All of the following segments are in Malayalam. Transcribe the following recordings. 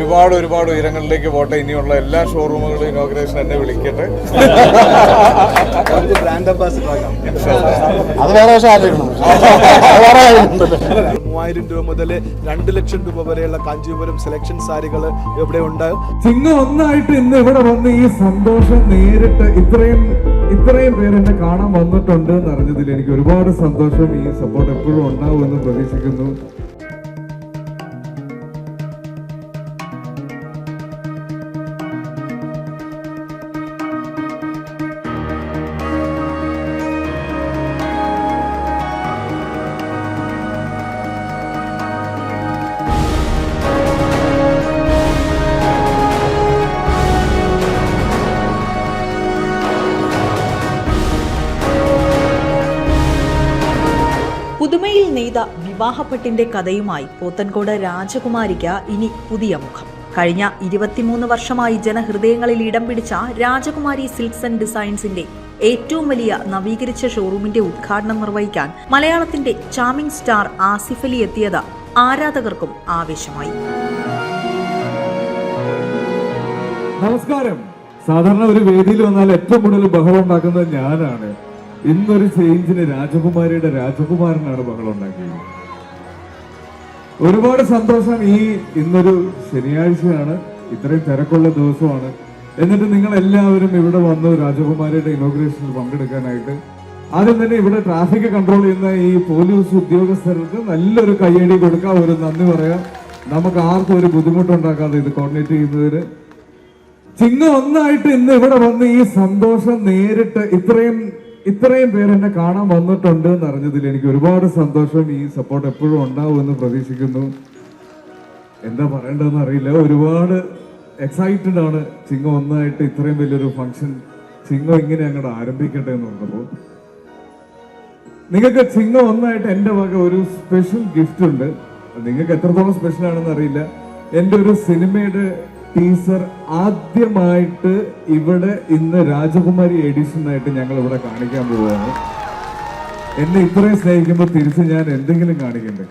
ഒരുപാട് ഉയരങ്ങളിലേക്ക് പോട്ടെ. ഇനിയുള്ള എല്ലാ ഷോറൂമുകളും ഇനോഗ്രേഷൻ എന്നെ വിളിക്കട്ടെ. ബ്രാൻഡ് അംബാസിഡർ ആകാം. അത് വേറെ 3000 രൂപ മുതൽ 2 ലക്ഷം രൂപ വരെയുള്ള കാഞ്ചീപുരം സെലക്ഷൻ സാരികൾ ഇവിടെ ഉണ്ട്. ചിങ്ങം ഒന്നായിട്ട് ഇന്ന് ഇവിടെ വന്ന് ഈ സന്തോഷം നേരിട്ട് ഇത്രയും പേര് എന്നെ കാണാൻ വന്നിട്ടുണ്ട് എന്ന് അറിഞ്ഞതിൽ എനിക്ക് ഒരുപാട് സന്തോഷം. ഈ സപ്പോർട്ട് എപ്പോഴും ഉണ്ടാവുമെന്ന് പ്രതീക്ഷിക്കുന്നു. പുതുമയിൽ നെയ്ത വിവാഹപ്പെട്ടിന്റെ കഥയുമായി പോത്തൻകോട് രാജകുമാരിക്ക് ഇനി പുതിയ മുഖം. കഴിഞ്ഞ 23 വർഷമായി ജനഹൃദയങ്ങളിൽ ഇടം പിടിച്ച രാജകുമാരി സിൽക്സ് ആൻഡ് ഡിസൈൻസിന്റെ ഏറ്റവും വലിയ നവീകരിച്ച ഷോറൂമിന്റെ ഉദ്ഘാടനം നിർവഹിക്കാൻ മലയാളത്തിന്റെ ചാമിംഗ് സ്റ്റാർ ആസിഫ് അലി എത്തിയത് ആരാധകർക്കും ആവേശമായി. നമസ്കാരം. സാധാരണ ഒരു വേദിയിൽ വന്നാൽ ഏറ്റവും കൂടുതൽ ബഹളം ഉണ്ടാക്കുന്നത് ഞാനാണ്. ഇന്നൊരു ചേഞ്ചിന് രാജകുമാരിയുടെ രാജകുമാരനാണ് ബഹളം ഉണ്ടാക്കിയത്. ഒരുപാട് സന്തോഷം. ഇന്നൊരു ശനിയാഴ്ചയാണ്, ഇത്രയും തിരക്കുള്ള ദിവസമാണ്. എന്നിട്ട് നിങ്ങൾ എല്ലാവരും ഇവിടെ വന്ന് രാജകുമാരിയുടെ ഇനോഗ്രേഷനിൽ പങ്കെടുക്കാനായിട്ട് ആദ്യം തന്നെ ഇവിടെ ട്രാഫിക് കൺട്രോൾ ചെയ്യുന്ന ഈ പോലീസ് ഉദ്യോഗസ്ഥർക്ക് നല്ലൊരു കയ്യടി കൊടുക്കാം, ഒരു നന്ദി പറയാം. നമുക്ക് ആർക്കും ഒരു ബുദ്ധിമുട്ടുണ്ടാക്കാതെ ഇത് കോർഡിനേറ്റ് ചെയ്യുന്നതിന്. ചിങ്ങം ഒന്നായിട്ട് ഇന്ന് ഇവിടെ വന്ന് ഈ സന്തോഷം നേരിട്ട് ഇത്രയും പേര് എന്നെ കാണാൻ വന്നിട്ടുണ്ട് എന്ന് അറിഞ്ഞതിൽ എനിക്ക് ഒരുപാട് സന്തോഷം. ഈ സപ്പോർട്ട് എപ്പോഴും ഉണ്ടാവുമെന്ന് പ്രതീക്ഷിക്കുന്നു. എന്താ പറയേണ്ടതെന്ന് അറിയില്ല. ഒരുപാട് എക്സൈറ്റഡ് ആണ്. ചിങ്ങം ഒന്നായിട്ട് ഇത്രയും വലിയൊരു ഫംഗ്ഷൻ ചിങ്ങം ഇങ്ങനെ അങ്ങോട്ട് ആരംഭിക്കട്ടെ എന്ന് പറഞ്ഞപ്പോൾ നിങ്ങൾക്ക് ചിങ്ങം ഒന്നായിട്ട് എൻ്റെ വക ഒരു സ്പെഷ്യൽ ഗിഫ്റ്റ് ഉണ്ട്. നിങ്ങൾക്ക് എത്രത്തോളം സ്പെഷ്യൽ ആണെന്ന് അറിയില്ല. എൻ്റെ ഒരു സിനിമയുടെ ടീസർ ആദ്യമായിട്ട് ഇവിടെ ഇന്ന് രാജകുമാരി എഡിഷനായിട്ട് ഞങ്ങൾ ഇവിടെ കാണിക്കാൻ പോവുകയാണ്. എന്നെ ഇത്രയും സ്നേഹിക്കുമ്പോൾ തിരിച്ച് ഞാൻ എന്തെങ്കിലും കാണിക്കണ്ടേ?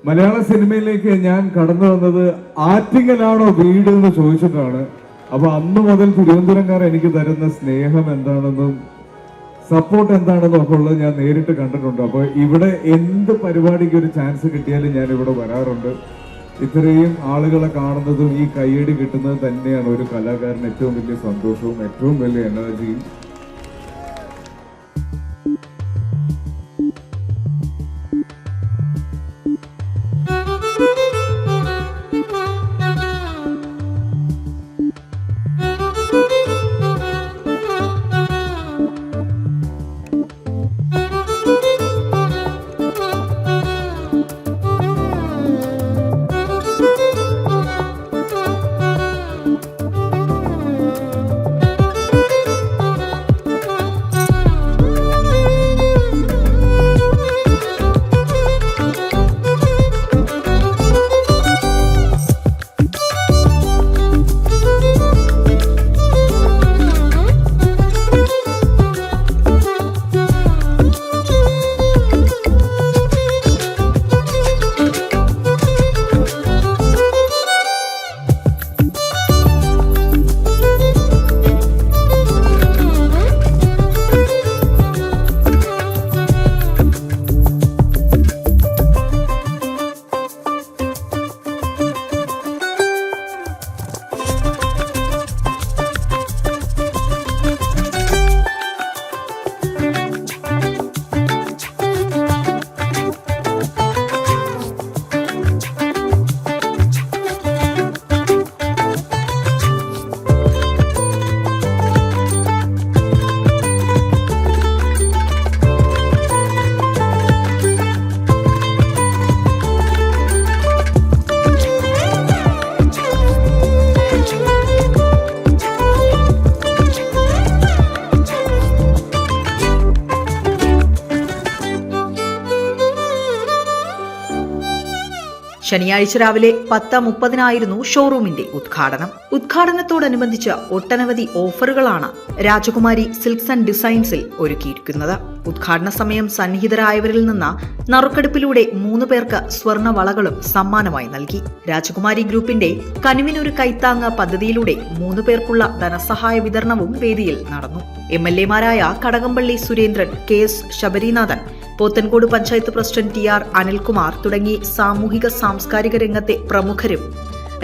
മലയാള സിനിമയിലേക്ക് ഞാൻ കടന്നു വന്നത് ആറ്റിങ്ങലാണോ വീട് എന്ന് ചോദിച്ചിട്ടാണ്. അപ്പൊ അന്ന് മുതൽ തിരുവനന്തപുരംകാർ എനിക്ക് തരുന്ന സ്നേഹം എന്താണെന്നും സപ്പോർട്ട് എന്താണെന്നും ഒക്കെ ഉള്ളത് ഞാൻ നേരിട്ട് കണ്ടിട്ടുണ്ട്. അപ്പൊ ഇവിടെ എന്ത് പരിപാടിക്ക് ഒരു ചാൻസ് കിട്ടിയാലും ഞാൻ ഇവിടെ വരാറുണ്ട്. ഇത്രയും ആളുകളെ കാണുന്നതും ഈ കയ്യടി കിട്ടുന്നത് തന്നെയാണ് ഒരു കലാകാരന് ഏറ്റവും വലിയ സന്തോഷവും ഏറ്റവും വലിയ എനർജിയും. ശനിയാഴ്ച രാവിലെ 10:30 ഷോറൂമിന്റെ ഉദ്ഘാടനത്തോടനുബന്ധിച്ച് ഒട്ടനവധി ഓഫറുകളാണ് രാജകുമാരി സിൽക്സ് ആൻഡ് ഡിസൈൻസിൽ ഒരുക്കിയിരിക്കുന്നത്. ഉദ്ഘാടന സമയം സന്നിഹിതരായവരിൽ നിന്ന് നറുക്കെടുപ്പിലൂടെ 3 പേർക്ക് സ്വർണ്ണ വളകളും സമ്മാനമായി നൽകി. രാജകുമാരി ഗ്രൂപ്പിന്റെ കനിവിനൊരു കൈത്താങ്ങ് പദ്ധതിയിലൂടെ 3 പേർക്കുള്ള ധനസഹായ വിതരണവും വേദിയിൽ നടന്നു. MLA-മാരായ Kadakampally Surendran, KS Sabarinathan, Pothencode panchayat president TR Anilkumar തുടങ്ങി സാമൂഹിക സാംസ്കാരിക രംഗത്തെ പ്രമുഖരും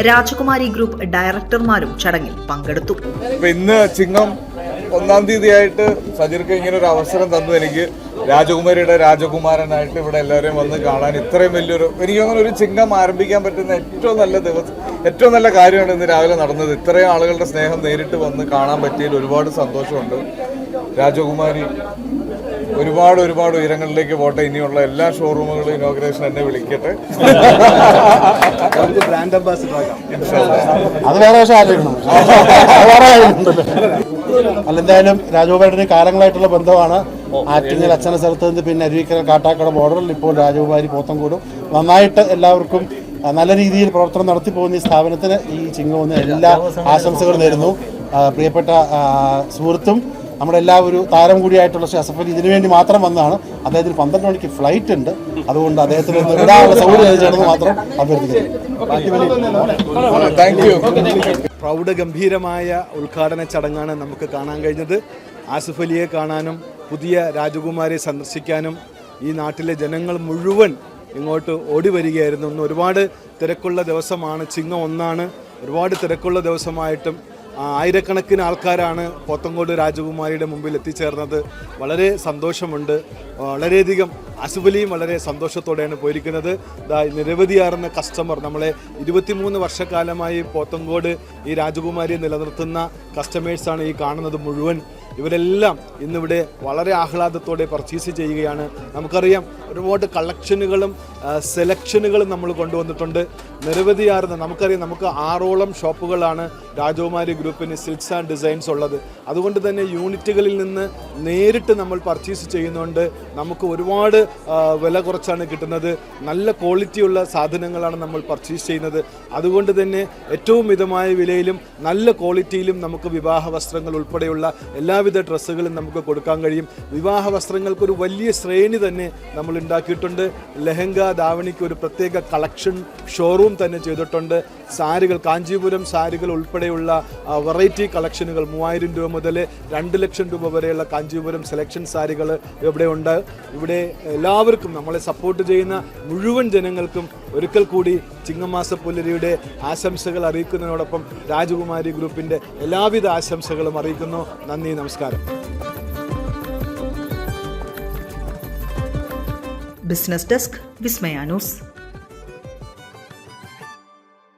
രാജകുമാരി ഗ്രൂപ്പ് ഡയറക്ടർമാരും ചടങ്ങിൽ പങ്കെടുത്തു. ഇന്ന് ചിങ്ങം 1-ാം തീയതിയായിട്ട് സജിർക്ക് ഇങ്ങനെ ഒരു അവസരം തന്നു. എനിക്ക് രാജകുമാരിയുടെ രാജകുമാരനായിട്ട് ഇവിടെ എല്ലാവരെയും വന്ന് കാണാൻ ഇത്രയും വലിയൊരു, എനിക്ക് അങ്ങനെ ഒരു ചിങ്ങം ആരംഭിക്കാൻ പറ്റുന്ന ഏറ്റവും നല്ല കാര്യമാണ് ഇന്ന് രാവിലെ നടന്നത്. ഇത്രയും ആളുകളുടെ സ്നേഹം നേരിട്ട് വന്ന് കാണാൻ പറ്റിയതിൽ ഒരുപാട് സന്തോഷമുണ്ട്. രാജകുമാരി ഒരുപാട് ഉയരങ്ങളിലേക്ക് പോട്ടെ. ഇനിയുള്ള എല്ലാ ഷോറൂമുകളും ഇനോഗ്രേഷൻ എന്നെ വിളിക്കട്ടെ. ബ്രാൻഡ് അംബാസിഡർ അത് വേറെ പക്ഷേ ആലോചിക്കണം. അല്ല, എന്തായാലും രാജകുമാരിയുടെ കാലങ്ങളായിട്ടുള്ള ബന്ധമാണ്. ആറ്റിങ്ങൽ അച്ഛന സ്ഥലത്ത് നിന്ന് പിന്നെ അരുവിക്കര കാട്ടാക്കട ബോർഡറിൽ ഇപ്പോൾ രാജകുമാരി പോത്തൻകോടും നന്നായിട്ട് എല്ലാവർക്കും നല്ല രീതിയിൽ പ്രവർത്തനം നടത്തി പോകുന്ന ഈ സ്ഥാപനത്തിന് ഈ ചിങ്ങവുന്ന എല്ലാ ആശംസകളും നേരുന്നു. പ്രിയപ്പെട്ട സുഹൃത്തും നമ്മുടെ എല്ലാ ഒരു താരം കൂടിയായിട്ടുള്ള അസഫ് അലി ഇതിനു വേണ്ടി മാത്രം വന്നതാണ്. അദ്ദേഹത്തിന് 12 മണിക്ക് ഫ്ലൈറ്റ് ഉണ്ട്. അതുകൊണ്ട് അദ്ദേഹത്തിന് വിടാനുള്ള സൗകര്യം ചേർന്ന് മാത്രം അഭ്യർത്ഥിക്കുന്നു. പ്രൗഢഗംഭീരമായ ഉദ്ഘാടന ചടങ്ങാണ് നമുക്ക് കാണാൻ കഴിഞ്ഞത്. ആസിഫ് അലിയെ കാണാനും പുതിയ രാജകുമാരിയെ സന്ദർശിക്കാനും ഈ നാട്ടിലെ ജനങ്ങൾ മുഴുവൻ ഇങ്ങോട്ട് ഓടി വരികയായിരുന്നു. ഇന്ന് ഒരുപാട് തിരക്കുള്ള ദിവസമാണ്. ചിങ്ങം 1 ഒരുപാട് തിരക്കുള്ള ദിവസമായിട്ടും ആയിരക്കണക്കിന് ആൾക്കാരാണ് പോത്തൻകോട് രാജകുമാരിയുടെ മുമ്പിൽ എത്തിച്ചേർന്നത്. വളരെ സന്തോഷമുണ്ട്. വളരെയധികം ആസിഫ് അലിയും വളരെ സന്തോഷത്തോടെയാണ് പോയിരിക്കുന്നത്. നിരവധിയാർന്ന കസ്റ്റമർ, നമ്മളെ 23 വർഷക്കാലമായി പോത്തൻകോട് ഈ രാജകുമാരിയെ നിലനിർത്തുന്ന കസ്റ്റമേഴ്സാണ് ഈ കാണുന്നത് മുഴുവൻ. ഇവരെല്ലാം ഇന്നിവിടെ വളരെ ആഹ്ലാദത്തോടെ പർച്ചേസ് ചെയ്യുകയാണ്. നമുക്കറിയാം ഒരുപാട് കളക്ഷനുകളും സെലക്ഷനുകളും നമ്മൾ കൊണ്ടുവന്നിട്ടുണ്ട്. നിരവധിയാർന്ന, നമുക്കറിയാം, നമുക്ക് 6ഓളം ഷോപ്പുകളാണ് രാജകുമാരി ഗ്രൂപ്പിന് സിൽക്സ് ആൻഡ് ഡിസൈൻസ് ഉള്ളത്. അതുകൊണ്ട് തന്നെ യൂണിറ്റുകളിൽ നിന്ന് നേരിട്ട് നമ്മൾ പർച്ചേസ് ചെയ്യുന്നുണ്ട്. നമുക്ക് ഒരുപാട് വില കുറച്ചാണ് കിട്ടുന്നത്. നല്ല ക്വാളിറ്റിയുള്ള സാധനങ്ങളാണ് നമ്മൾ പർച്ചേസ് ചെയ്യുന്നത്. അതുകൊണ്ട് തന്നെ ഏറ്റവും മിതമായ വിലയിലും നല്ല ക്വാളിറ്റിയിലും നമുക്ക് വിവാഹ വസ്ത്രങ്ങൾ ഉൾപ്പെടെയുള്ള എല്ലാവിധ ഡ്രസ്സുകളും നമുക്ക് കൊടുക്കാൻ കഴിയും. വിവാഹ വസ്ത്രങ്ങൾക്കൊരു വലിയ ശ്രേണി തന്നെ നമ്മൾ ഉണ്ടാക്കിയിട്ടുണ്ട്. ലെഹങ്ക, ധാവണിക്ക് ഒരു പ്രത്യേക കളക്ഷൻ ഷോറൂം തന്നെ ചെയ്തിട്ടുണ്ട്. സാരികൾ, കാഞ്ചീപുരം സാരികൾ ഉൾപ്പെടെയുള്ള വെറൈറ്റി കളക്ഷനുകൾ 3000 രൂപ മുതൽ 2 ലക്ഷം രൂപ വരെയുള്ള കാഞ്ചീപുരം സെലക്ഷൻ സാരികൾ ഇവിടെ ഉണ്ട്. ഇവിടെ എല്ലാവർക്കും, നമ്മളെ സപ്പോർട്ട് ചെയ്യുന്ന മുഴുവൻ ജനങ്ങൾക്കും ഒരിക്കൽ കൂടി ചിങ്ങമാസ പുലരിയുടെ ആശംസകൾ അറിയിക്കുന്നതിനോടൊപ്പം രാജകുമാരി ഗ്രൂപ്പിൻ്റെ എല്ലാവിധ ആശംസകളും അറിയിക്കുന്നു. നന്ദി, നമസ്കാരം. ബിസിനസ് ഡെസ്ക്, വിസ്മയ ന്യൂസ്.